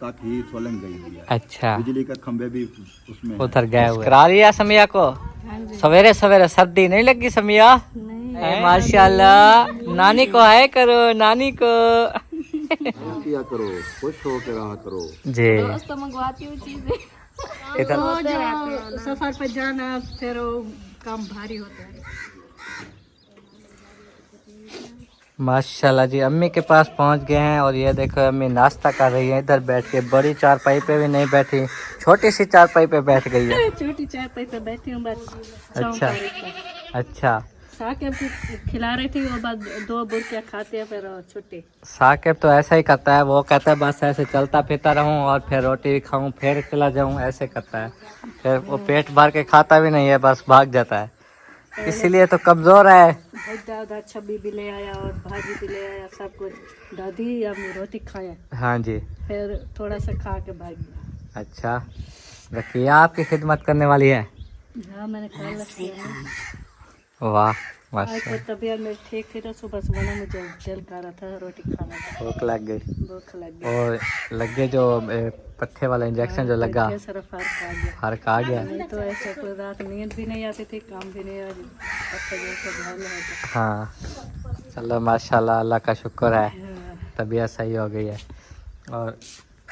तक ही सोलन गई हुई है। अच्छा, बिजली का खंभे भी उसमें उधर गए हुए। करा लिया समिया को? सवेरे सवेरे सर्दी नहीं लगी समिया? नहीं। माशाल्लाह, नानी को हाय करो, नानी को। किया करो, खुश हो के रहा करो जी। तो मंगवाती हूँ चीजें। इधर सफर पे जाना फिर काम भारी होता है। माशाल्लाह जी, अम्मी के पास पहुंच गए हैं और ये देखो अम्मी नाश्ता कर रही है इधर बैठ के। बड़ी चारपाई पे भी नहीं बैठी, छोटी सी चारपाई पे बैठ गई है। छोटी चारपाई पे बैठी हूँ बस। अच्छा अच्छा। साकेब खिला रही थी, वो बाद 2 बुरकियाँ खाते हैं फिर छुट्टी। साकेब तो ऐसा ही करता है, वो कहता है बस ऐसे चलता फिरता रहूं और फिर रोटी भी खाऊं फिर चला जाऊं, ऐसे करता है। फिर वो पेट भर के खाता भी नहीं है, बस भाग जाता है, इसीलिए तो कमजोर है। दादा छब्बी भी ले आया और भाजी भी ले आया, सब कुछ। दादी अम्मी रोटी खाया, हाँ जी। फिर थोड़ा सा खा के भाग गया। अच्छा, रखिया आपकी खिदमत करने वाली है। हाँ मैंने खा लिया। वाह आज माशा, तो तबीयत मेरी ठीक थी तो सुबह सुबह ना मुझे दिल कर रहा था रोटी खाने का। भूख लग गई भूख लग गई और लगे जो पट्टे वाला इंजेक्शन जो लगा, सिर्फ फर्क आ गया। फर्क आ गया। नहीं तो ऐसे कोई रात नींद भी नहीं आती थी, काम भी नहीं हाँ चलो माशाल्लाह, अल्लाह का शुक्र है, हाँ। तबीयत सही हो गई है। और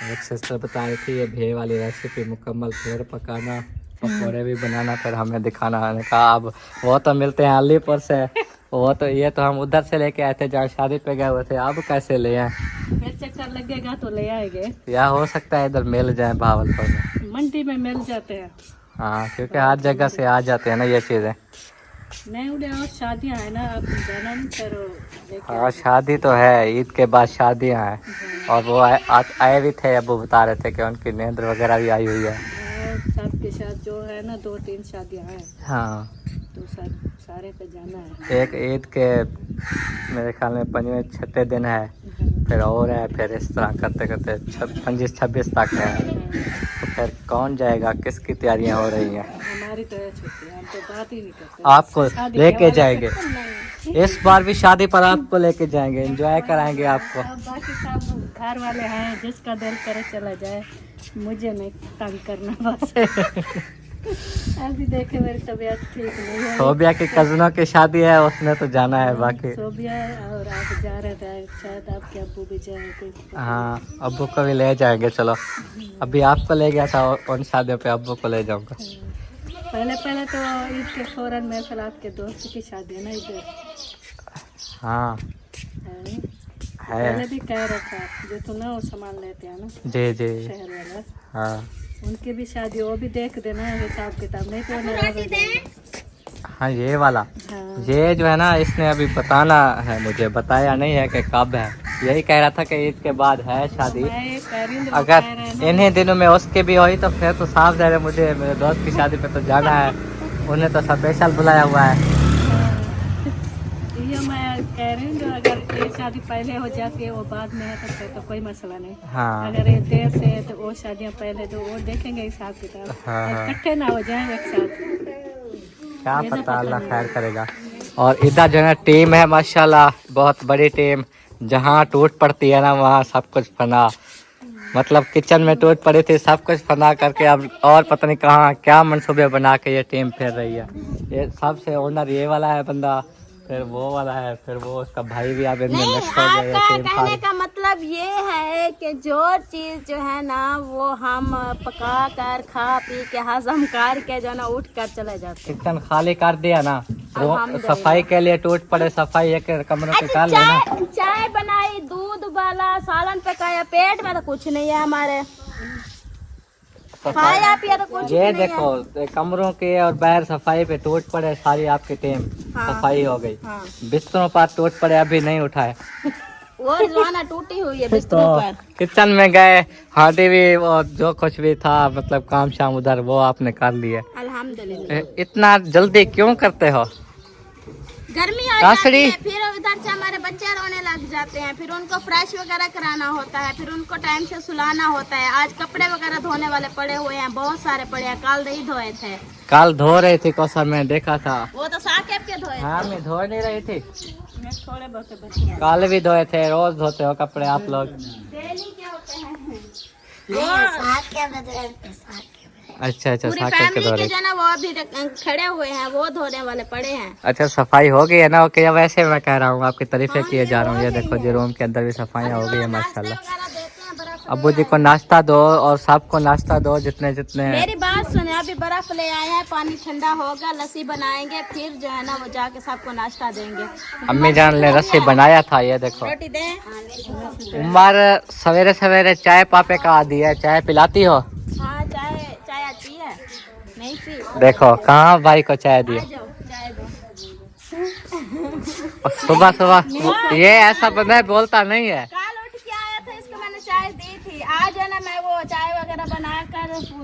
एक सिस्टर बता रही थी ये भे वाली रेसिपी मुकम्मल, फिर पकाना, पकौड़े भी बनाना, फिर हमें दिखाना। मैंने कहा अब वो तो मिलते हैं अलीपुर से, वो तो ये तो हम उधर से लेके आए थे जहाँ शादी पे गए हुए थे, अब कैसे ले आए? फिर चक्कर लगेगा तो ले आएंगे। या हो सकता है इधर मिल जाए भावलपुर में, मंडी में मिल जाते हैं। हाँ क्योंकि हर जगह से आ जाते हैं ना ये चीज़ें। नहीं उन्हें और शादियाँ है ना, अब जाना नहीं करो। हाँ शादी तो है, ईद के बाद शादियाँ हैं और वो आए भी थे, अबू बता रहे थे कि उनकी नींद वगैरह भी आई हुई है। सबके साथ जो है ना 2-3 शादियाँ हैं, हाँ तो सारे पे जाना है। एक ईद के मेरे ख्याल में 5वें-6ठे दिन है, फिर और है, फिर इस तरह करते करते 25-26 तक है। तो फिर कौन जाएगा, किसकी तैयारियां हो रही हैं? हमारी तो है छुट्टी, हम तो बात ही नहीं करते। आपको लेके जाएंगे इस बार भी शादी पर, आपको लेके जाएंगे, एंजॉय कराएंगे आपको। अब बाकी सब घर वाले हैं, जिसका दिल करे चला जाए, मुझे नहीं तंग करना बस। अभी देखे मेरी तबीयत ठीक नहीं है। सोबिया की कजनों की शादी है, उसने तो जाना है। बाकी सोबिया और आप जा रहे थे, शायद आपके अब्बू भी जाए। हाँ अब्बू को भी ले जाएंगे। चलो अभी आपको ले गया था उन शादियों पे, अब्बू को ले जाऊंगा। पहले तो ईद के फौरन में फिर आपके दोस्त की शादी है ना इधर। हाँ है है, पहले भी कह रहा था, जो तुम ना वो सामान लेते हैं ना जी जी, शहर वाला, हाँ उनकी भी शादी, वो भी देख देना हिसाब किताब, नहीं तो नाराज हो जाएंगे। हाँ ये वाला, हाँ। ये जो है ना इसने अभी बताना है, मुझे बताया नहीं है कि कब है। यही कह रहा था कि ईद के बाद है शादी। मैं कह रही हूँ, अगर इन्हीं दिनों में उसकी भी हुई तो फिर तो साफ जा रहे, मुझे मेरे दोस्त की शादी पे तो जाना है, उन्हें तो स्पेशल बुलाया हुआ है। ये मैं कह रही हूँ, अगर ये शादी पहले हो जाती है वो बाद में है तो फिर तो कोई मसला नहीं। हाँ अगर ये देर से है तो वो शादियाँ पहले तो वो देखेंगे हिसाब किताब, हाँ। इकट्ठे ना हो जाए एक साथ। क्या पता, अल्लाह खैर करेगा। और इधर जो है टीम है माशाल्लाह, बहुत बड़ी टीम, जहाँ टूट पड़ती है ना वहाँ सब कुछ फना, मतलब किचन में टूट पड़ी थी, सब कुछ फना करके अब और पता नहीं कहाँ क्या मंसूबे बना के ये टीम फिर रही है। ये सबसे ओनर ये वाला है बंदा, फिर वो वाला है, फिर वो उसका भाई भी आप इनमें मिक्स हो गए। आपका कहने का मतलब ये है कि जो चीज जो है ना वो हम पका कर खा पी के हजम करके जो है ना उठ कर चले जाते हैं। किचन खाली कर दिया ना, सफाई के लिए टूट पड़े, सफाई एक कमरों के कर लेना। चाय बनाई, दूध उबाला, सालन पकाया, पेट में तो कुछ नहीं है हमारे, खाया पिया तो कुछ ये भी नहीं देखो कमरों के और बाहर सफाई पे टूट पड़े, सारी आपकी टीम सफाई हो गई। हाँ। बिस्तरों पर टूट पड़े, अभी नहीं उठाए। वो रिजवाना टूटी हुई है बिस्तरों तो पर। किचन में गए, हाथी भी और जो कुछ भी था मतलब काम शाम उधर वो आपने कर लिए। अल्हम्दुलिल्लाह। इतना जल्दी क्यों करते हो? गर्मी हो जाती है, फिर उधर से हमारे बच्चे रोने लग जाते हैं, फिर उनको फ्रेश वगैरह कराना होता है, फिर उनको टाइम से सुलाना होता है। आज कपड़े वगैरह धोने वाले पड़े हुए हैं, बहुत सारे पड़े हैं, कल नहीं धोए थे। कल धो रही थी कौशल, मैं देखा था। वो तो साकेब के धोए हाँ मैं धो नहीं रही थी, थोड़े बहुत बच्चे कल भी धोए थे। रोज धोते हो कपड़े आप लोग? डेली क्या होते हैं। अच्छा अच्छा, पूरी साकर के फैमिली दौरे। के जो ना वो अभी खड़े हुए हैं, वो धोने वाले पड़े हैं। अच्छा, सफाई हो गई है ना? ओके, वैसे मैं कह रहा हूँ आपकी तारीफें किए जा रहा हूँ। ये देखो जी, रूम के अंदर भी सफाइयाँ हो गई है माशाल्लाह। अब्बू जी को नाश्ता दो और सबको नाश्ता दो जितने जितने। मेरी बात सुने, अभी बर्फ ले आए हैं, पानी ठंडा होगा, लस्सी बनाएंगे, फिर जो है ना वो जाके सबको नाश्ता देंगे। अम्मी जान ने रस्सी बनाया था, ये देखो। रोटी दें? उमर सवेरे सवेरे चाय पापे का आदी है, चाय पिलाती हो? हाँ, चाय आती है, नहीं पी? देखो कहाँ भाई को चाय दी। आ जाओ, चाय दो। और सुबह सुबह ये ऐसा बंदा है, बोलता नहीं है। काल उठ के आया था, इसको मैंने चाय दी थी। आज है ना मैं वो चाय वगैरह बनाकर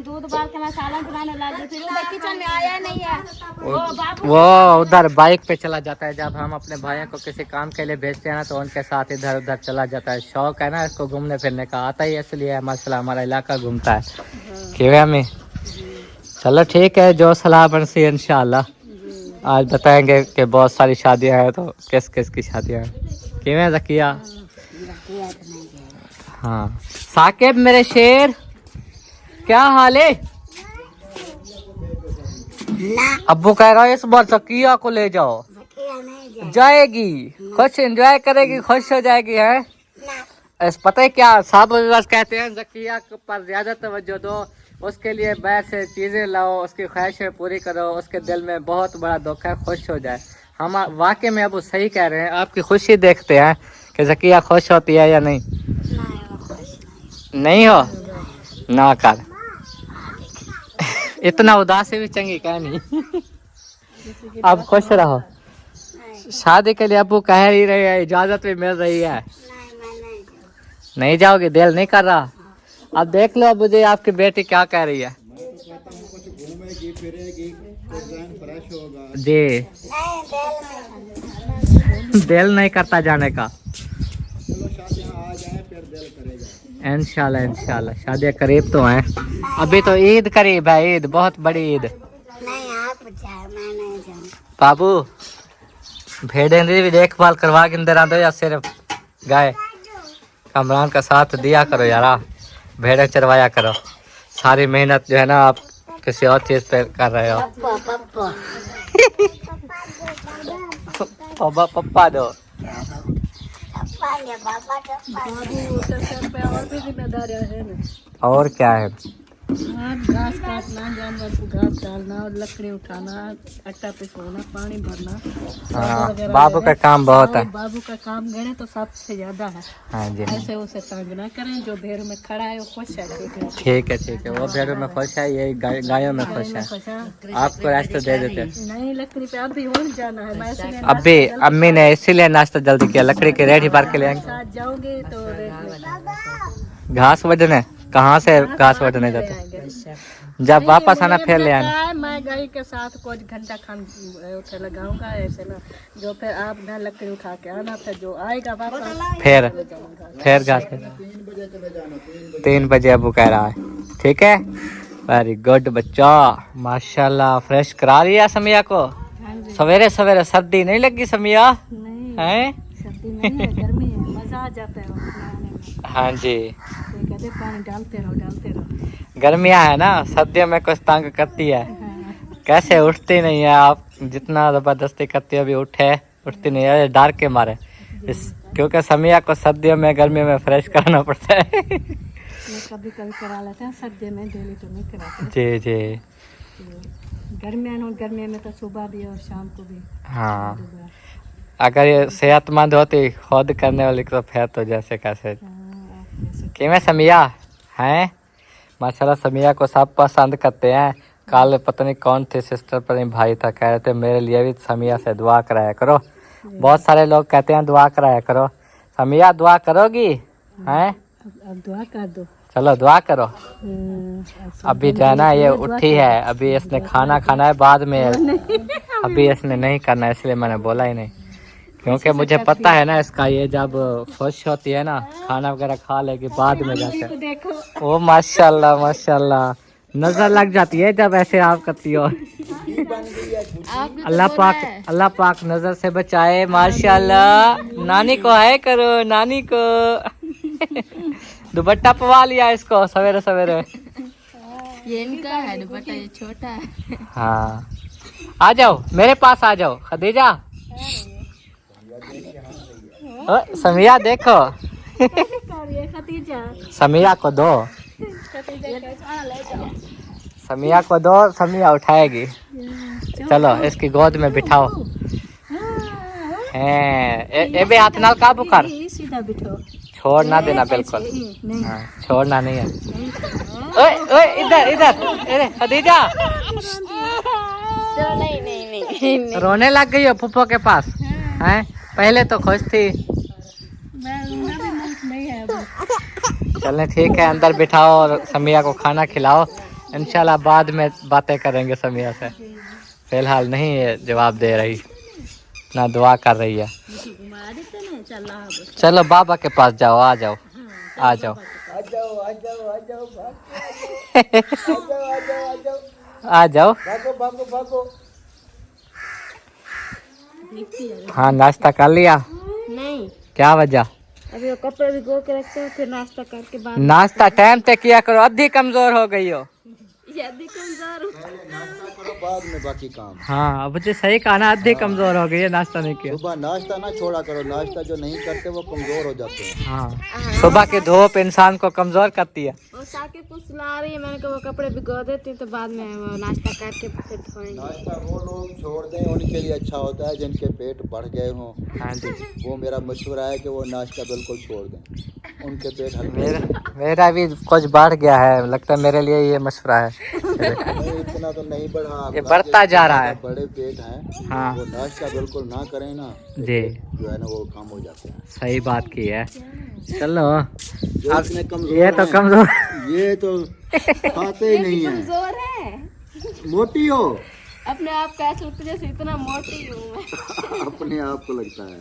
दूध उबाल के मैं सालन बनाने लगी, फिर उधर किचन में आया नहीं है वो बाबू। वो उधर बाइक पे चला जाता है। जब हम अपने भाइयों को किसी काम के लिए भेजते हैं ना, तो उनके साथ इधर उधर चला जाता है। शौक है ना इसको घूमने फिरने का, आता ही इसलिए माशाल्लाह हमारा इलाका घूमता है। क्यों हमें? चलो ठीक है, जो सलाह बनसी इंशाल्लाह। आज बताएंगे कि बहुत सारी शादियां हैं, तो किस किस की शादियां हैं। क्यों ज़किया? हाँ साकिब मेरे शेर, क्या हाल है? अब्बू कह रहा है इस बार ज़किया को ले जाओ। जाएगी, खुश एंजॉय करेगी, खुश हो जाएगी है। ऐसा पता है क्या, सब बस कहते हैं ज़किया पर ज्यादा तवज्जो दो, उसके लिए बाहर से चीज़ें लाओ, उसकी ख्वाहिशें पूरी करो, उसके दिल में बहुत बड़ा दुख है, खुश हो जाए। हम वाकई में अब सही कह रहे हैं, आपकी खुशी देखते हैं कि ज़किया खुश होती है या नहीं। नहीं हो ना कर इतना उदासी भी चंगी कह नहीं। अब खुश रहो। शादी के लिए अबू कह ही रहे हैं, इजाजत भी मिल रही है। नहीं जाओगे? दिल नहीं कर रहा? अब देख लो अबू जी, आपकी बेटी क्या कह रही है। घूमेगी फिरेगी तो ज़हन फ्रेश होगा। जी, दिल नहीं करता जाने का। चलो शादियाँ आ जाए फिर दिल करेगा इंशाल्लाह इंशाल्लाह। शादियाँ करीब तो हैं, अभी तो ईद करीब है, ईद बहुत बड़ी ईद। बाबू भेड़ें की भी देखभाल करवा के अंदर आ दो, या सिर्फ गाय? कमरान का साथ दिया करो यार, भेड़ें चरवाया करो। सारी मेहनत जो है ना आप किसी और चीज पे कर रहे हो। पापा पप्पा दो। और क्या है? घास काटना, जानवर को घास डालना और लकड़ी उठाना, आटा पिसवाना, पानी भरना। हाँ, बाबू का काम बहुत है। बाबू का काम गणे तो सबसे ज्यादा है। हाँ जी, ऐसे उसे तंग ना करें। जो भेड़ में खड़ा है वो खुश है। ठीक है ठीक है। वो भेड़ों में खुश है, ये गायों में खुश है। आपको रास्ता दे देते। नहीं, लकड़ी पे अभी और जाना है। मैं इसलिए अभी अम्मी ने इसीलिए नाश्ता जल्दी किया, लकड़ी की रेडी भर के ले आएंगे। साथ जाओगे तो घास वजने कहाँ से घास वजने जाते? जब वापस आना फिर ले आना। मैं गाय के साथ कुछ घंटा खान उठे लगाऊंगा ऐसे ना, जो फिर आप ना लकड़ी उठा के आना, फिर जो आएगा वापस फिर घास 3 बजे अबू कह रहा है। ठीक है, वेरी गुड बच्चा, माशाल्लाह। फ्रेश करा लिया समिया को सवेरे सवेरे। सर्दी नहीं लगी समिया? नहीं हैं? सर्दी नहीं है, गर्मी है, मजा आ जाता है। हाँ जी, कहते पानी डालते रहो। गर्मियाँ है ना, सर्दियों में कुछ तंग करती है। कैसे उठती नहीं है आप, जितना जबरदस्ती करती है अभी उठती नहीं है, डर के मारे। क्योंकि समिया को सर्दियों में गर्मियों में फ्रेश कराना पड़ता है। कभी करा लेते हैं, सर्दी में डेली तो नहीं कराते। जी जी, गर्मियों में तो सुबह भी और शाम को भी। हाँ, अगर ये सेहतमंद होती खुद करने वाली तो फिर तो जैसे कैसे। किमें समिया हैं? माशाल्लाह समिया को सब पसंद करते हैं। कल पता नहीं कौन थे, सिस्टर पर नहीं भाई था, कह रहे थे मेरे लिए भी समिया से दुआ कराया करो। बहुत सारे लोग कहते हैं दुआ कराया करो। समिया दुआ करोगी? हैं? अब दुआ कर दो। चलो दुआ करो। अभी जाना, ये उठी है, अभी इसने खाना खाना है बाद में। अभी इसने नहीं करना, इसलिए मैंने बोला ही नहीं, क्योंकि मुझे पता है ना इसका, ये जब खुश होती है ना खाना वगैरह खा लेगी बाद में जाकर। ओ माशाल्लाह माशाल्लाह, नजर लग जाती है जब ऐसे आप करती हो। अल्लाह पाक नजर से बचाए। माशाल्लाह, नानी को हाय करो, नानी को। दुपट्टा पवा लिया इसको सवेरे सवेरे। ये इनका है दुपट्टा, ये छोटा है। हाँ आ जाओ मेरे पास आ जाओ खदीजा। समिया देखो समिया को दो, समिया को दो, समिया उठाएगी। चलो इसकी गोद में बिठाओ। ए बे हाथ नाल काबू कर, सीधा बिठो, छोड़ ना देना बिल्कुल। हाँ, छोड़ना नहीं है। ओए ओए इधर इधर, अरे खदीजा नहीं रोने लग गई हो पुप्पो के पास हैं? पहले तो खुश थी। नहीं है चलने ठीक है, अंदर बिठाओ और समिया को खाना खिलाओ। इंशाल्लाह बाद में बातें करेंगे समिया से, फिलहाल नहीं ये जवाब दे रही ना दुआ कर रही है। चलो बाबा के पास जाओ, आ जाओ आ जाओ आ जाओ। हाँ नाश्ता कर लिया? नहीं, क्या वजह? अभी वो कपड़े भी गो के रखते हो, फिर नाश्ता करके बाद नाश्ता टाइम पे किया करो, अद्धी कमजोर हो गई हो। यदि कमजोर नाश्ता करो बाद में बाकी काम। हाँ मुझे सही कहा ना, अद्धी कमजोर हो गई है, नाश्ता नहीं किया। सुबह नाश्ता ना छोड़ा करो, नाश्ता जो नहीं करते वो कमजोर हो जाते हैं। हाँ सुबह की धूप इंसान को कमजोर करती है। वो साकिब को सुला रही है, मैंने कहा वो कपड़े भिगो देती तो बाद में वो नाश्ता करके फिर धोएंगे। नाश्ता वो लोग छोड़ दें उनके लिए अच्छा होता है जिनके पेट बढ़ गए हों। हाँ जी, वो मेरा मशवरा है कि वो नाश्ता बिल्कुल छोड़ दें, उनके पेट हल्के। मेरा भी कुछ बढ़ गया है, लगता है मेरे लिए ये मशवरा है। नहीं इतना तो नहीं बढ़ा, ये बढ़ता जा रहा है। बड़े पेट हैं। हाँ वो नाश्ता बिल्कुल ना करें ना जी, जो है ना वो काम हो जाते हैं। सही बात की है। चलो जो अब इतने कमजोर ये तो हैं, कमजोर, ये तो खाते ही नहीं है। कमजोर है, मोटी हो अपने आप का ऐसा लगता है जैसे इतना मोटी हूँ मैं। अपने आप को लगता है।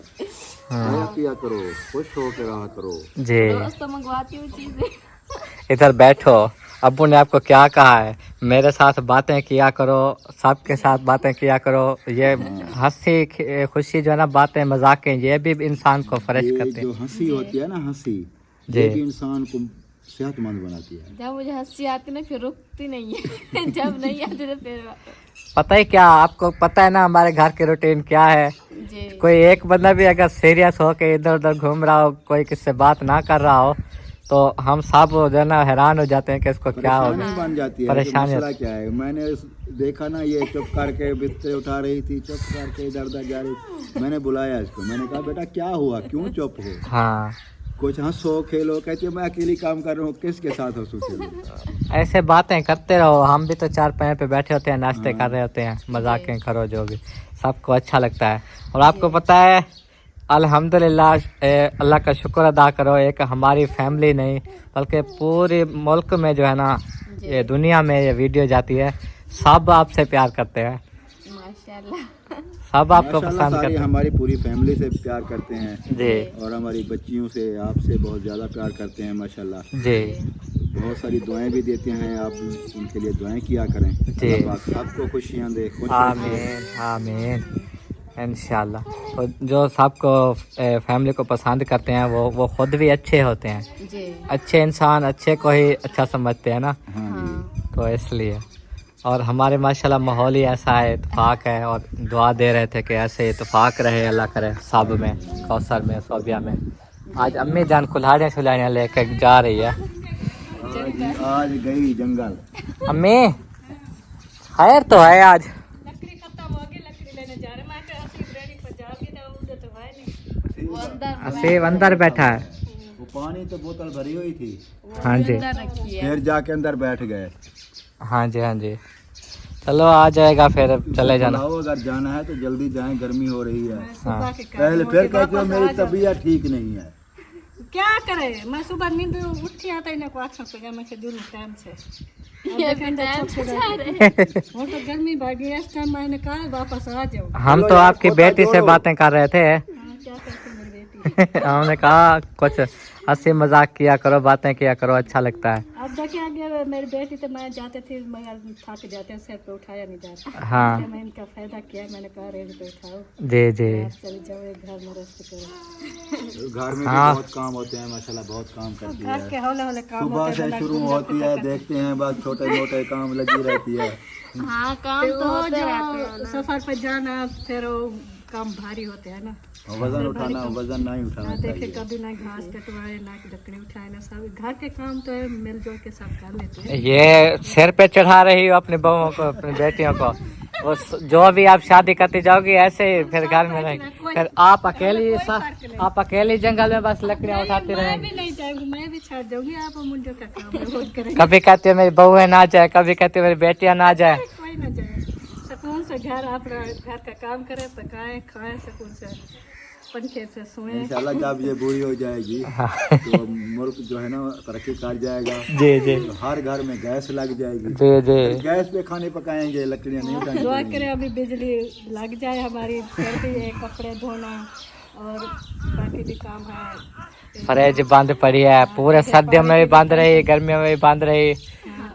हाँ। खाया पिया करो, खुश हो के रहा करो। जी रोज तो मंगवाती हूँ चीजें। इधर बैठो, अब्बू ने आपको क्या कहा है? मेरे साथ बातें किया करो, सबके साथ बातें किया करो। ये हंसी खुशी जो है ना, बातें मजाकें, ये भी इंसान को फ्रेश ये करते जो हैं। हंसी होती है ना, हंसी जी। ये भी इंसान को सेहतमंद बनाती है। जब मुझे हंसी आती ना फिर रुकती नहीं है। जब नहीं आती तो फिर पता है क्या, आपको पता है ना हमारे घर की रूटीन क्या है? जी कोई एक बंदा भी अगर सीरियस हो के इधर उधर घूम रहा हो, कोई किससे बात ना कर रहा हो, तो हम सब जो है ना हैरान हो जाते हैं कि इसको क्या हो परेशानी बन जाती है। परेशानी। मसला क्या है, मैंने देखा ना ये चुप करके बिस्तर उठा रही थी, चुप करके इधर उधर जा रही। मैंने बुलाया इसको, मैंने कहा बेटा क्या हुआ, क्यों चुप हो? हाँ कुछ हंसो खेलो। कहती है मैं अकेली काम कर रहा हूँ, किसके साथ हंसो खेलो। ऐसे बातें करते रहो, हम भी तो चार पैर पे बैठे होते हैं, नाश्ते कर रहे होते हैं, मजाकें करो, जो भी सबको अच्छा लगता है। और आपको पता है अल्हम्दुलिल्लाह, अल्लाह का शुक्र अदा करो, एक हमारी फैमिली नहीं बल्कि पूरे मुल्क में जो है ना, ये दुनिया में ये वीडियो जाती है, सब आपसे प्यार करते हैं, माशाल्लाह। सब आपको माशाल्लाह पसंद सारी करते हैं। हमारी पूरी फैमिली से प्यार करते हैं जी और हमारी बच्चियों से, आपसे बहुत ज़्यादा प्यार करते हैं माशाल्लाह। जी बहुत सारी दुआएं भी देते हैं, आप उनके लिए दुआएं किया करें। जी। अल्लाह पाक सबको खुशियाँ दे, खुश रखे। आमीन आमीन इंशाल्लाह। तो जो सबको फैमिली को पसंद करते हैं वो खुद भी अच्छे होते हैं। जी अच्छे इंसान अच्छे को ही अच्छा समझते हैं ना, हाँ जी। तो इसलिए। और हमारे माशाल्लाह माहौल ही ऐसा है, इत्तेफाक है, और दुआ दे रहे थे कि ऐसे इत्तेफाक रहे, अल्लाह करे सब में, कौसर में, सोबिया में। आज अम्मी जान कुल्हाड़ियाँ शुल्हाड़ियाँ लेकर जा रही है। आज गई जंगल। अम्मी खैर तो है आज? लकड़ी खत्म हो गई, लकड़ी लेने जा रहे। मैं रेडी पर जा के जाओ, उधर तो है नहीं। वो अंदर सेब अंदर बैठा है। वो पानी तो बोतल भरी हुई थी, हाँ जी अंदर रखी है। फिर जाके अंदर बैठ गए। हाँ जी हाँ जी, चलो आ जाएगा फिर चले जाना। बुलाओ, अगर जाना है तो जल्दी जाएं, गर्मी हो रही है। हाँ पहले फिर कहते हो मेरी तबीयत ठीक नहीं है। क्या करे, मैं सुबह नींद उठी आता ही ना को आँखों पे मैं के दूर टाइम से ये भी टाइम से जा रहे हैं। वो तो गर्मी भागी, इस टाइम मैंने कहा वापस आ जाओ। हम तो आपकी बेटी से बातें कर रहे थे। क्या करती मेरी बेटी। हमने कहा कुछ हंसी मजाक किया करो, बातें किया करो, अच्छा लगता है। अब देखिए आगे मेरी बेटी तो मैं जाते थे मगर थक जाते हैं, सिर पे उठाया नहीं जाता। हाँ इसलिए मैं इनका फायदा किया, मैंने कहा रेडी पे उठाओ, जी जी। आप चले जाओ एक घर में रेस्ट करो। घर में भी हाँ। बहुत काम होते हैं माशाल्लाह, बहुत काम करती घर के है। हौले हौले काम सुबह होते से हैं, शुरू होती है, देखते हैं बस छोटे मोटे काम लगी रहती है। हाँ काम तो वो होते रहते जो हैं। सफर पर जाना फिर वो काम भारी होते हैं ना। वजन उठाना, वजन नहीं उठाना देखे चाहिए। कभी ना घास कटवाए ना लकड़ी उठाए ना, सब घर के काम तो है, मिलजुल के सब कर लेते हैं। ये सिर पे चढ़ा रही हो अपनी बहुओं को, अपनी बेटियों को। वो जो भी आप शादी करती जाओगी ऐसे ही फिर घर में रहेंगे, फिर आप अकेली जंगल में बस लकड़ियाँ उठाती मैं रहेंगी। भी नहीं जाऊंगी, मैं भी छाड़ जाऊंगी, आप मुंडो का काम है, वो करेंगे। कभी कहती है मेरी बहुएं ना जाए, कभी कहती है मेरी बेटियां ना जाए। कोई ना जाए, सुकून से घर आप घर का काम करें, पकाएं खाएं, सुकून से पंखे से सोएं। इंशाल्लाह जब ये बूढ़ी हो जाएगी तो मुल्क जो है ना तरक्की कर जाएगा। जी जी तो हर घर में गैस लग जाएगी, जी जी। गैस पे खाने पकाएंगे, लकड़ियाँ नहीं उठानी दुआ पड़ेंगी। करें अभी बिजली लग जाए हमारी, फिर भी ये कपड़े धोना और बाकी भी काम है। फ्रिज बंद पड़ी है, पूरे सर्दियों में भी बंद रही, गर्मियों में भी बंद रही,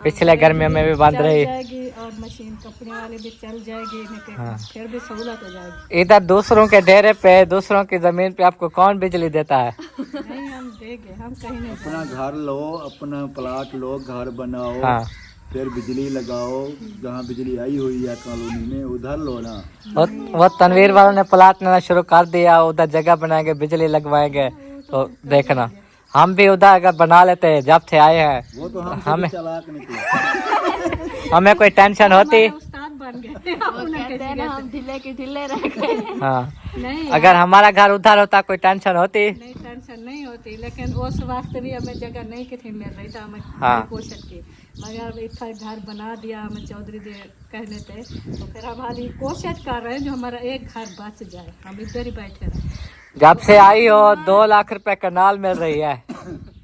पिछले गर्मियों में भी बंद चल रही। जाएगी और मशीन कपड़े वाली भी चल जाएगी, लेकिन फिर भी सहूलत हो जाएगी। इधर दूसरों के डेरे पे, दूसरों की जमीन पे आपको कौन बिजली देता है? नहीं हम देंगे, हम कहीं नहीं अपना घर लो, अपना प्लाट लो, घर बनाओ, हाँ। फिर बिजली लगाओ। जहाँ बिजली आई हुई है कॉलोनी में उधर लो ना। वो तनवीर वालों ने प्लाट लेना शुरू कर दिया, उधर जगह बनाएंगे, बिजली लगवाएंगे, तो देखना हम भी उधर अगर बना लेते हैं, जब से आए हैं वो तो हम हमें चालाक निकले। हमें कोई टेंशन होती। उस्ताद बन गए। वो कहते हैं ना हम ढीले के ढीले रह गए। हाँ, नहीं अगर हमारा घर उधर होता कोई टेंशन होती। नहीं टेंशन नहीं होती, लेकिन उस वक्त भी हमें जगह नहीं कितनी मिल रही था, हमें हाँ। कोशिश की, मगर इतना घर बना दिया हमें चौधरी दे कहने थे, तो फिर हमारी कोशिश कर रहे हैं जो हमारा एक घर बच जाए, हम इधर ही बैठे रहे। जब से आई हो 2 लाख रुपए कनाल मिल रही है,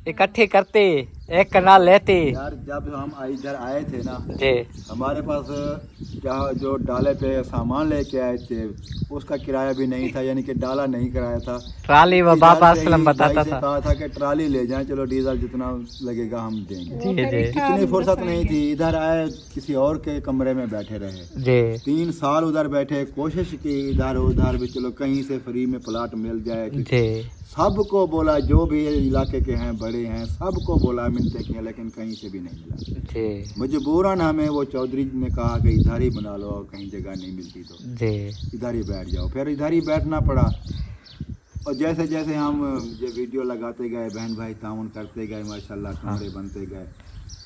इकट्ठी करती, एक कनाल लेती। यार जब हम इधर आए थे ना, जी हमारे पास जहाँ जो डाले पे सामान लेके आए थे उसका किराया भी नहीं था, यानी कि डाला नहीं कराया था। ट्राली वो इधर बाबा से ही असलम बताता भाई से था। कहा था कि ट्राली ले जाएं, चलो डीजल जितना लगेगा हम देंगे। जी जी इतनी फुर्सत नहीं थी, इधर आए किसी और के कमरे में बैठे रहे। जी 3 साल उधर बैठे, कोशिश की इधर उधर भी चलो कहीं से फ्री में प्लाट मिल जाए। जी सबको बोला, जो भी इलाके के हैं बड़े हैं सबको बोला, मिलते किए, लेकिन कहीं से भी नहीं मिला। जी मजबूरन हमें वो चौधरी ने कहा कि इधर ही बना लो, और कहीं जगह नहीं मिलती तो जी इधर ही बैठ जाओ। फिर इधर ही बैठना पड़ा। और जैसे जैसे हम ये वीडियो लगाते गए, बहन भाई ताउन करते गए, माशाल्लाह कमरे बनते गए,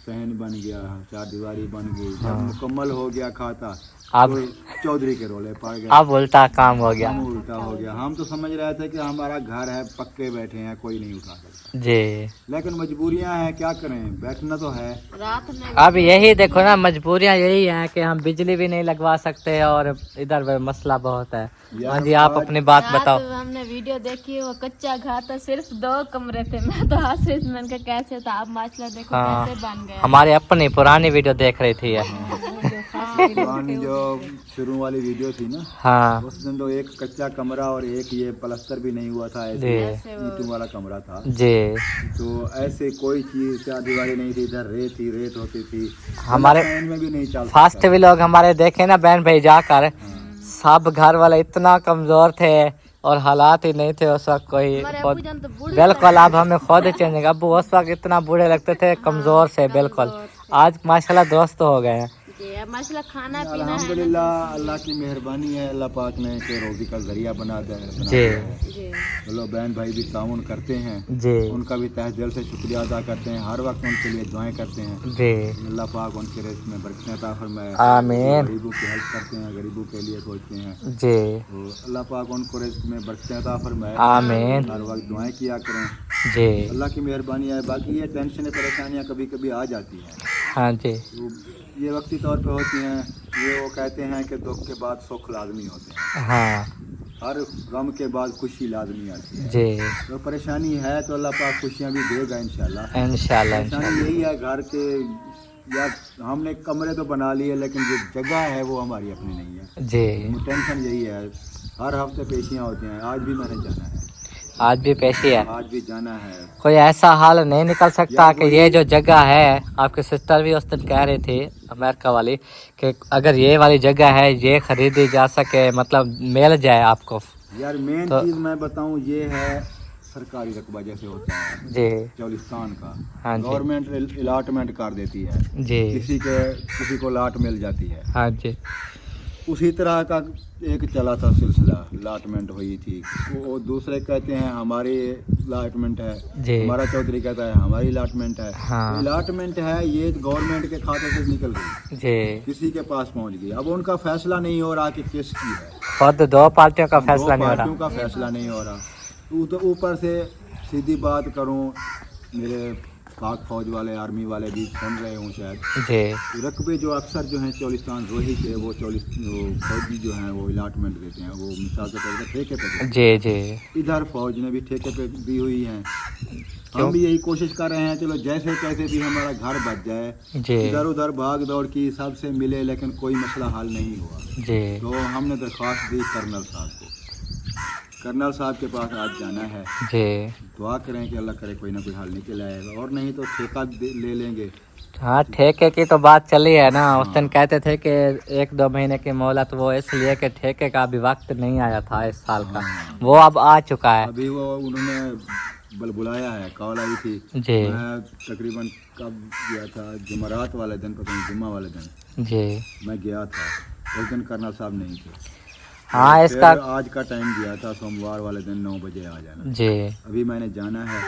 सहन बन गया, 4 दीवारी बन गई। जब मुकम्मल हो गया खाता, अब तो चौधरी के रोले पड़ गए। अब उल्टा काम हो गया। हम उल्टा हो गया। हम तो समझ रहे थे कि हमारा घर है, पक्के बैठे हैं, कोई नहीं उठा सकता, जी लेकिन मजबूरियां हैं, क्या करें, बैठना तो है। रात में अब यही देखो ना, मजबूरियां यही हैं कि हम बिजली भी नहीं लगवा सकते और इधर मसला बहुत है। हाँ जी, आप अपनी बात बताओ। रात हमने वीडियो देखी, वो कच्चा घर था, सिर्फ 2 कमरे थे। मैं तो आश्रित, मैंने कहा कैसे था, आप माशाल्लाह देखो हाँ। कैसे बन गए। हमारी अपनी पुरानी वीडियो देख रही थी ये। पुरानी जो शुरू वाली वीडियो थी ना, हाँ उस दिन तो एक कच्चा कमरा और एक ये प्लास्टर भी नहीं हुआ था, ऐसे जी ईंटों वाला कमरा था। जी। तो ऐसे कोई चीज 4 दीवारी नहीं थी, इधर रेत ही रेत होती थी, हमारे फैन में भी नहीं चल फर्स्ट भी लोग हमारे देखे ना बहन भाई जाकर, सब घर वाले इतना कमजोर थे और हालात ही नहीं थे उस वक्त कोई। हमारे अब्बू जान तो बूढ़े बिल्कुल अब हमें खुद ही चेंज। अब उस वक्त इतना बूढ़े लगते थे, कमजोर से बिल्कुल। आज माशाल्लाह दोस्त हो गए हैं। जी, अब माशाल्लाह खाना पीना है। अल्हम्दुलिल्लाह, अल्लाह की मेहरबानी है, अल्लाह पाक ने के रोजी का जरिया बना दिया जी जी चलो बहन भाई भी ताउन करते हैं, जी उनका भी तहे दिल से शुक्रिया अदा करते हैं, हर वक्त उनके लिए दुआएं करते हैं। जी अल्लाह पाक उनके रिज़्क़ में बरकतें अता फरमाए। आमीन गरीबों की हेल्प करते हैं, गरीबों के लिए सोचते हैं, जी तो अल्लाह पाक उनको रिज़्क़ में बरकतें अता फरमाए। आमीन हर वक्त दुआएं किया करें, जी। अल्लाह की मेहरबानी है। बाकी ये टेंशन परेशानियाँ कभी कभी आ जाती हैं, हाँ जी तो ये वक्ती तौर पे होती हैं। ये वो कहते हैं कि दुख के बाद सुख लाजमी होते हैं, हाँ हर गम के बाद खुशी लाजमी आती है। जी तो परेशानी है तो अल्लाह पाक खुशियाँ भी देगा इंशाल्लाह। इंशाल्लाह परेशानी यही है घर के, या हमने कमरे तो बना लिए, लेकिन जो जगह है वो हमारी अपनी नहीं है। जी। टेंशन यही है, हर हफ्ते पेशियाँ होती हैं, आज भी मैंने जाना है। आज भी पेशी है। आज भी जाना है। कोई ऐसा हाल नहीं निकल सकता कि ये जो जगह है, आपके सिस्टर भी उस दिन कह रही थी अमेरिका वाली, कि अगर ये वाली जगह है ये खरीदी जा सके, मतलब मिल जाए आपको। यार मेन तो- चीज मैं बताऊं, ये है सरकारी रकबा जैसे होता है जी चौलिस्तान का। हाँ जी। गवर्नमेंट अलाटमेंट कर देती है, जी किसी को लाट मिल जाती है। हाँ जी उसी तरह का एक चला था सिलसिला, अलाटमेंट हुई थी। वो दूसरे कहते हैं हमारी अलाटमेंट है, जी हमारा चौधरी कहता है हमारी अलाटमेंट है। हाँ। अलाटमेंट है ये गवर्नमेंट के खाते से निकल गई, जी। किसी के पास पहुंच गई। अब उनका फैसला नहीं हो रहा कि किसकी है। खुद दो पार्टियों का फैसला दो नहीं हो पार्टियों रहा। का फैसला नहीं हो रहा। तो ऊपर से सीधी बात करूं, मेरे पाक फौज वाले आर्मी वाले भी सुन रहे हूँ शायद, जी रकबे जो अक्सर जो हैं चौलिस्तान रोही के, वो फौजी जो हैं वो अलाटमेंट देते हैं, वो मिसाल के तौर पर ठेके पे देते हैं। जी जी इधर फौज ने भी ठेके पे दी हुई हैं। हम भी यही कोशिश कर रहे हैं, चलो जैसे कैसे भी हमारा घर बच जाए। जी इधर उधर भाग दौड़ की सबसे मिले, लेकिन कोई मसला हल नहीं हुआ। जी तो हमने दरख्वास्त दी कर्नल साहब को, कर्नल साहब के पास आज जाना है। जी। दुआ करें कि अल्लाह करे कोई ना कोई हल निकल आएगा, और नहीं तो ठेका ले लेंगे। हाँ ठेके की तो बात चली है ना। उस दिन कहते थे कि 1-2 महीने की मोहलत, वो इसलिए कि ठेके का अभी वक्त नहीं आया था इस साल का, वो अब आ चुका है। अभी वो उन्होंने बुलाया है, कॉल आई थी। जी मैं तकरीबन कब गया था, जुमेरात वाले दिन, पता नहीं जुम्मा वाले दिन जी। मैं गया था। उस दिन कर्नल साहब नहीं थे। हाँ फिर इसका आज का टाइम दिया था, सोमवार वाले दिन 9 बजे आ जाना। जी अभी मैंने जाना है,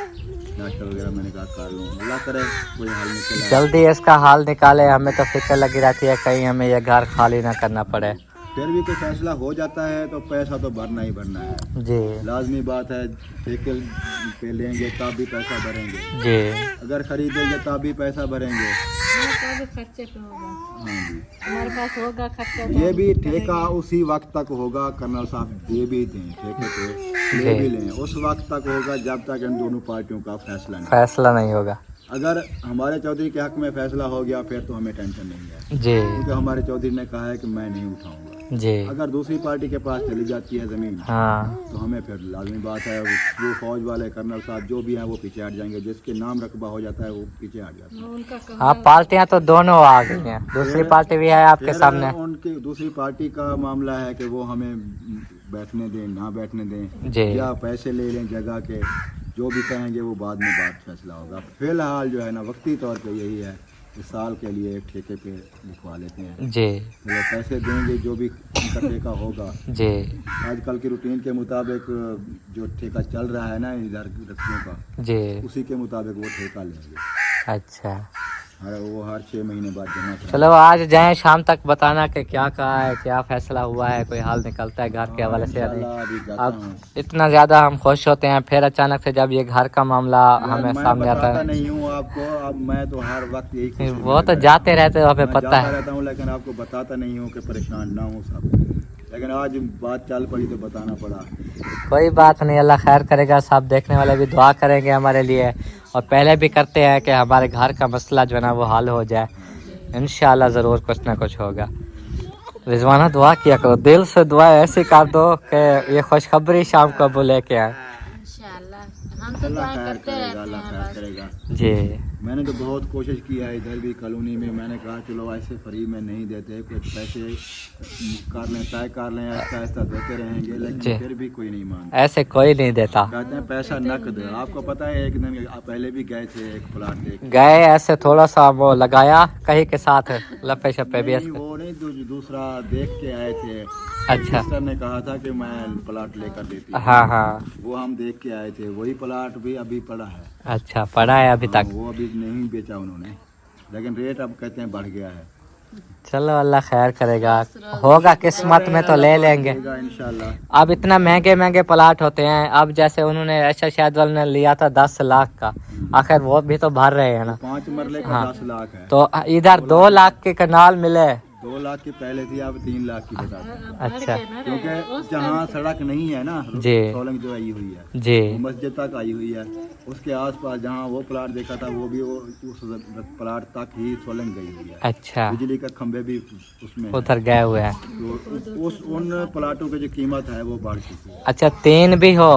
नाश्ता वगैरह मैंने कहा कर लूँ, अल्लाह करे कोई हल निकल आए। जल्दी इसका हाल निकाले। हमें तो फिक्र लगी रहती है कहीं हमें ये घर खाली ना करना पड़े। फिर भी कोई फैसला हो जाता है तो पैसा तो भरना ही भरना है, जी लाजमी बात है। ठेके पे लेंगे तब भी पैसा भरेंगे, जी अगर खरीदेंगे तब भी पैसा भरेंगे। तो भी खर्चे पे होगा, हाँ जी। हमारे पास होगा खर्चा तो ये भी हम ठेका करेंगे। उसी वक्त तक होगा, कर्नल साहब दे भी दें ठेके पे, ले भी लें, उस वक्त तक होगा जब तक इन दोनों पार्टियों का फैसला नहीं। फैसला नहीं होगा। अगर हमारे चौधरी के हक में फैसला हो गया फिर तो हमें टेंशन नहीं है, जी क्योंकि हमारे चौधरी ने कहा है कि मैं नहीं उठाऊंगा। जी अगर दूसरी पार्टी के पास चली जाती है ज़मीन, हाँ तो हमें फिर लाजमी बात है वो फौज वाले कर्नल साहब जो भी हैं वो पीछे हट जाएंगे, जिसके नाम रकबा हो जाता है वो पीछे हट जाता है। उनका कहना हाँ पार्टियां तो दोनों आ गई हैं, दूसरी पार्टी भी है आपके फिर सामने। उनकी दूसरी पार्टी का मामला है कि वो हमें बैठने दें ना बैठने दें, जी या पैसे ले लें जगह के, जो भी कहेंगे वो बाद में बात फैसला होगा। फिलहाल जो है ना वक्ती तौर पे यही है, इस साल के लिए एक ठेके पे लिखवा लेते हैं। जी तो वो पैसे देंगे जो भी उनका ठेका होगा। जी आजकल की रूटीन के मुताबिक जो ठेका चल रहा है ना इधर रखने का, जी उसी के मुताबिक वो ठेका लेंगे। अच्छा वो हर 6 महीने बाद जमा कराएंगे। चलो आज जाएं, शाम तक बताना कि क्या कहा है, क्या फैसला हुआ है, कोई हाल निकलता है घर के हवाले से या नहीं। इंशाल्लाह अभी जाता अब हूँ। इतना ज़्यादा हम खुश होते हैं, फिर अचानक से जब ये घर का मामला हमें मैं सामने आता बताता है। नहीं हूँ आपको, अब मैं तो हर वक्त यही खुशी वो में तो रहता जाते रहते हो, हमें मैं पता जाता है। रहता हूँ, लेकिन आपको बताता नहीं हूँ कि परेशान ना हूँ सब। लेकिन आज बात चल पड़ी तो बताना पड़ा। कोई बात नहीं, अल्लाह खैर करेगा। सब देखने वाले भी दुआ करेंगे हमारे लिए, और पहले भी करते हैं कि हमारे घर का मसला जो है ना वो हल हो जाए। इंशाल्लाह ज़रूर कुछ ना कुछ होगा। रिजवाना दुआ किया करो, दिल से दुआ ऐसी कर दो कि ये खुशखबरी शाम को वो लेके आए। इंशाल्लाह हम तो अल्लाह दुआ खैर करते करेगा, रहते अल्लाह हैं खैर बस। करेगा। जी मैंने तो बहुत कोशिश की है इधर भी कॉलोनी में, मैंने कहा चलो ऐसे फ्री में नहीं देते, कुछ पैसे कर लें, तय कर लें, आहिस्ता आहिस्ता देते रहेंगे, जी। लेकिन फिर भी कोई नहीं मानता। ऐसे कोई नहीं देता। कहते हैं पैसा नकद। आपको पता है एक दिन पहले भी गए थे एक प्लाट देख, गए ऐसे थोड़ा सा वो लगाया कहीं के साथ लपे शपे भी नहीं ऐसे। वो नहीं दूसरा देख के आए थे। अच्छा सिस्टर ने कहा था कि मैं प्लाट लेकर देती हूँ। हाँ हाँ वो हम देख के आए थे, वही प्लाट भी अभी पड़ा है। अच्छा पड़ा है अभी हाँ, तक। वो अभी नहीं बेचा उन्होंने, लेकिन रेट अब कहते हैं बढ़ गया है। चलो अल्लाह खैर करेगा, होगा किस्मत में तो ले लेंगे। इंशाल्लाह। अब इतना महंगे महंगे प्लाट होते हैं, अब जैसे उन्होंने ऐसा शायद वाले ने लिया था 10 लाख का, आखिर वो भी तो भर रहे हैं ना। 5 मरले का हाँ। 10 लाख है। तो इधर 2 लाख के कनाल मिले। 2 लाख की पहले थी, अब 3 लाख की बता दें। अच्छा क्योंकि जहाँ सड़क नहीं है ना, जी। सोलंग जो आई हुई है जी वो मस्जिद तक आई हुई है, उसके आसपास जहाँ वो प्लाट देखा था वो भी वो उस प्लाट तक ही सोलंग गई हुई है। अच्छा बिजली का खंभे भी उसमें है। उधर गए हुए हैं। तो उन प्लाटों की जो कीमत है वो बढ़ चुकी है। अच्छा 3 भी हो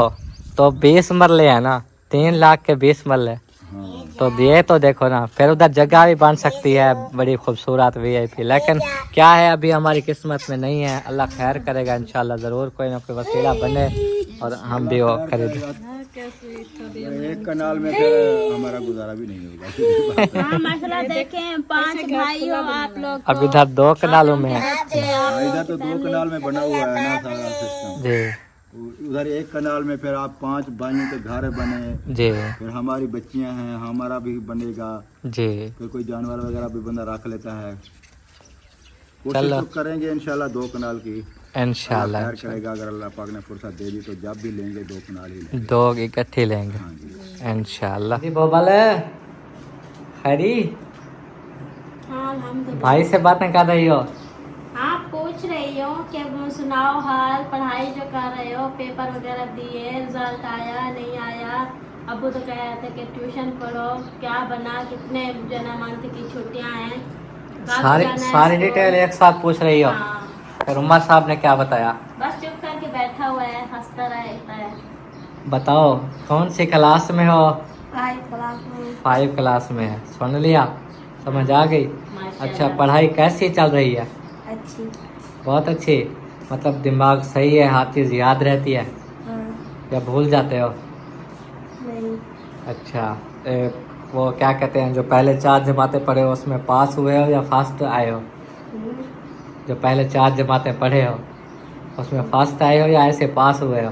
तो 20 मरले है ना, 3 लाख के 20 मरले। हाँ तो ये तो देखो ना, फिर उधर जगह भी बन सकती है बड़ी खूबसूरत VIP, लेकिन क्या है अभी हमारी किस्मत में नहीं है। अल्लाह खैर करेगा इंशाल्लाह, ज़रूर कोई ना कोई वसीला बने और हम भी वो खरीदें। एक कनाल में फिर हमारा गुजारा भी नहीं होगा। हाँ मसला देखें, 5 भाई हो आप लोग तो। अब इधर 2 कनालों में है इधर तो 2 कनाल में बना हुआ है ना सारा सिस्टम। जी उधर 1 कनाल में फिर आप 5 भाइयों के घर बने, जी फिर हमारी बच्चियां हैं, हमारा भी बनेगा, जी। फिर कोई जानवर वगैरह भी बंदा रख लेता है। कोशिश चलो। तो करेंगे इंशाल्लाह 2 कनाल की, इंशाल्लाह खैर करेगा। अगर अल्लाह पाक ने फुर्सत दे दी तो जब भी लेंगे 2 कनाल ही लेंगे। 2 इकट्ठे लेंगे हाँ जी। इंशाल्लाह। जी बोबल खैरी, हाँ अल्हम्दुलिल्लाह। भाई से बातें कर रही हो? हाँ पूछ रही हो कि सुनाओ हाल, पढ़ाई जो कर रहे हो, पेपर वगैरह दिए, रिजल्ट आया नहीं आया? अबू तो कह रहे थे कि ट्यूशन पढ़ो, क्या बना, कितने जना मंथ की छुट्टियां हैं, कब सारी जाना है सारी स्कूल? डिटेल एक साथ पूछ रही हो? हाँ फिर उमर साहब ने क्या बताया? बस चुप करके बैठा हुआ है, हंसता रहता है। बताओ कौन सी क्लास में हो? 5 क्लास में। 5 क्लास में है। सुन लिया, समझ आ गई? माशाल्लाह। अच्छा, पढ़ाई कैसी चल रही है? अच्छी। बहुत अच्छी। मतलब दिमाग सही है, हर चीज़ याद रहती है हाँ। या भूल जाते हो? नहीं। अच्छा, वो क्या कहते हैं, जो पहले 4 जमातें पढ़े हो उसमें पास हुए हो या फर्स्ट आए हो? जो पहले 4 जमातें पढ़े हो उसमें फर्स्ट आए हो या ऐसे पास हुए हो?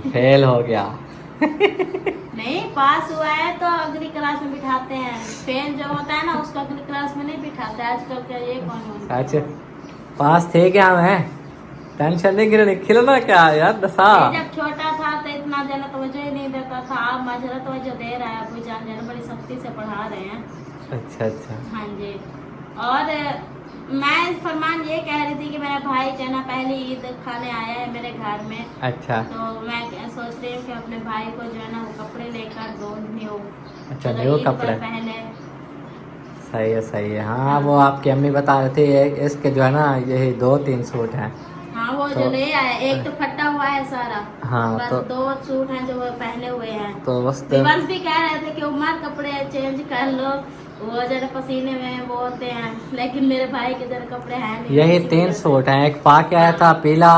फेल हो गया। नहीं पास हुआ है तो अगली क्लास में बिठाते हैं, फेल जो होता है ना उसको अगली क्लास में नहीं बिठाते आजकल का, ये कौन होता है? अच्छा, पास थे क्या? मैं टेंशन नहीं गिरने, खिलना क्या यार दसा। ये जब छोटा था तो इतना जना तवज्जो ही नहीं देता था, अब माशाल्लाह तवज्जो दे रहा है, अबू जान जान बड़ी सख्ती से पढ़ा रहे हैं। अच्छा अच्छा। हाँ जी। और मैं फरमान ये कह रही थी कि मेरा भाई जो है ना पहली ईद खाने आया है मेरे घर में, अच्छा तो मैं सोच रही हूँ कि अपने भाई को जो है ना वो कपड़े लेकर दो न्यू। अच्छा, चलो न्यू ईद पर कपड़े। पहले। सही है सही है। हाँ, वो आपकी अम्मी बता रही थी इसके जो है ना यही 2-3 सूट हैं। हाँ वो तो- जो ले आए, एक तो फटा हुआ है सारा। हाँ, बस तो 2 सूट हैं जो वो पहने हुए हैं। तो उस दिन दिवस भी कह रहे थे कि उमर कपड़े चेंज कर लो, वो जरा पसीने में वो होते हैं, लेकिन मेरे भाई के जरा कपड़े हैं नहीं। यही इसी 3 वजह से। सूट हैं। एक पा के आया था पीला,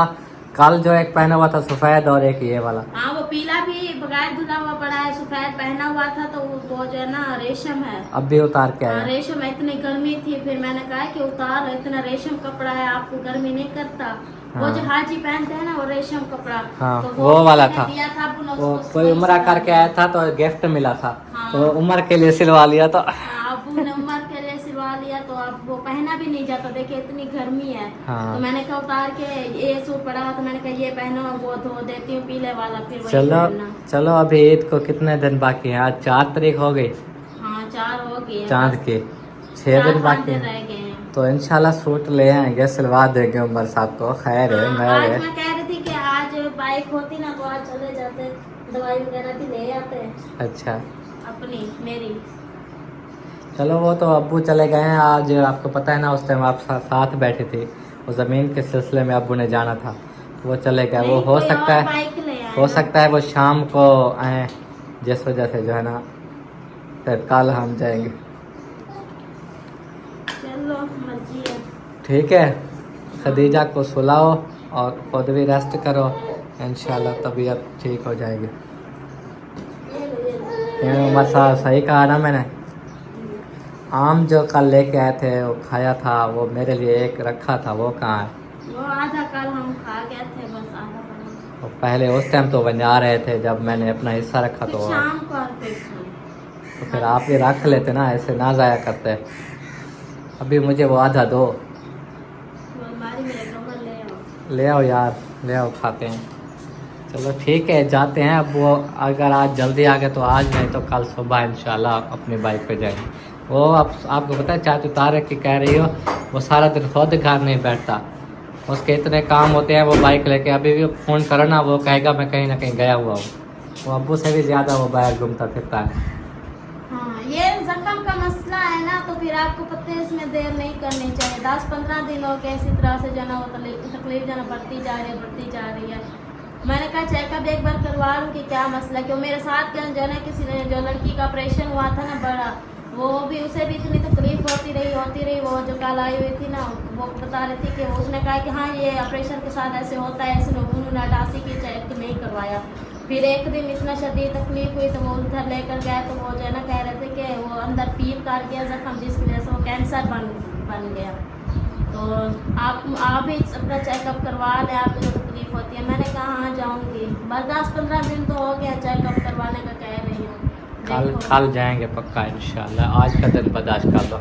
कल जो एक पहना हुआ था सफ़ेद, और एक ये वाला। हाँ वो पीला भी बगैर धुला हुआ पड़ा है, सफेद पहना हुआ था, तो वो जो है ना रेशम है। अब भी उतार के हाँ, आया। रेशम है, इतनी गर्मी थी, फिर मैंने कहा कि उतार लो, इतना रेशम कपड़ा है, आपको गर्मी नहीं करता। वो हाँ। जो हाजी पहनते हैं ना वो रेशम कपड़ा, हाँ, तो वो वाला मैंने था। दिया था अब्बू ने वो उसको कोई उम्र करके आया था तो गिफ्ट मिला था, हाँ। तो उम्र के लिए सिलवा लिया। तो हाँ, अब्बू ने उमर के लिए सिलवा लिया, तो अब वो पहना भी नहीं जाता, देखिए इतनी गर्मी है। हाँ। तो मैंने कहा उतार के ये सूट पड़ा हुआ, तो मैंने कहा ये पहनो, वो धो देती हूँ पीले वाला, फिर वही चलो पहनना। चलो, अभी ईद को कितने दिन बाकी हैं? आज 4 तारीख हो गई, हाँ 4 हो गए हैं, चांद बस के 6 दिन 4-5 बाकी दिन हैं। रह गए हैं। तो इंशाल्लाह सूट ले आएंगे, सिलवा देंगे उमर साहब को। खैर है, हाँ, आज मैं मैं कह रही थी कि आज बाइक होती ना तो आज चले जाते, दवाई वगैरह भी ले आते अच्छा। अपनी मेरी। चलो, वो तो अब्बू चले गए हैं। आज आपको पता है ना, उस टाइम आप साथ बैठे थे, वो ज़मीन के सिलसिले में अब्बू ने जाना था, तो वो चले गए। वो नहीं, हो कोई सकता और है, बाइक ले आए हो ना। सकता है वो शाम को आए, जिस वजह से जो है ना फिर कल हम जाएंगे। चलो मर्जी है। ठीक है, खदीजा को सुलाओ और खुद भी रेस्ट करो, इंशाल्लाह तबीयत ठीक हो जाएगी। उमर साहब सही कहा ना मैंने। आम जो कल लेके आए थे वो खाया था, वो मेरे लिए एक रखा था, वो कहाँ है? वो आधा कल हम खा गए थे, बस आधा बना। वो पहले उस टाइम तो बना रहे थे जब मैंने अपना हिस्सा रखा, फिर तो शाम को और फिर खाए। तो फिर आप भी रख लेते ना, ऐसे ना ज़ाया करते। अभी मुझे वो आधा दो, वो हमारी मेरे कमर ले आओ। ले आओ यार, ले आओ, खाते हैं। चलो ठीक है, जाते हैं। अब वो अगर आज जल्दी आ गए तो आज, नहीं तो कल सुबह इंशाल्लाह अपनी बाइक पे जाएंगे। वो आपको पता है, चाचू तारक की कह रही हो, वो सारा दिन खुद घर नहीं बैठता, उसके इतने काम होते हैं। वो बाइक लेके अभी भी फ़ोन करो ना, वो कहेगा मैं कहीं ना कहीं गया हुआ हूँ। वो अब्बू से भी ज़्यादा वो बाहर घूमता फिरता है। हाँ, ये जख्म का मसला है ना, तो फिर आपको पता है इसमें देर नहीं करनी चाहिए। 10-15 दिन हो गए इसी तरह से जो ना वो तकलीफ जो ना बढ़ती जा रही है। मैंने कहा चेकअप एक बार करवा लूँ कि क्या मसला, क्यों मेरे साथ जो है ना किसी ने जो लड़की का ऑपरेशन हुआ था ना बड़ा, वो भी उसे भी इतनी तकलीफ होती रही। वो जो कल आई हुई थी ना, वो बता रही थी कि उसने कहा कि हाँ ये ऑपरेशन के साथ ऐसे होता है, इसने उन्होंने डासी की चेक नहीं करवाया। फिर एक दिन इतना शदीद तकलीफ हुई तो वो उधर लेकर गए, तो वो जो है ना कह रहे थे कि वो अंदर पीप कर गया जख्म, जिसकी वजह से वो कैंसर बन गया। तो आप भी अपना चेकअप करवा लें, आपको जो तकलीफ होती है। मैंने कहा हाँ जाऊँगी, बस 10-15 दिन तो हो गया चेकअप करवाने का कह रही हूँ। कल जाएंगे पक्का इंशाल्लाह, आज का दिन बर्दाश्त कर लो।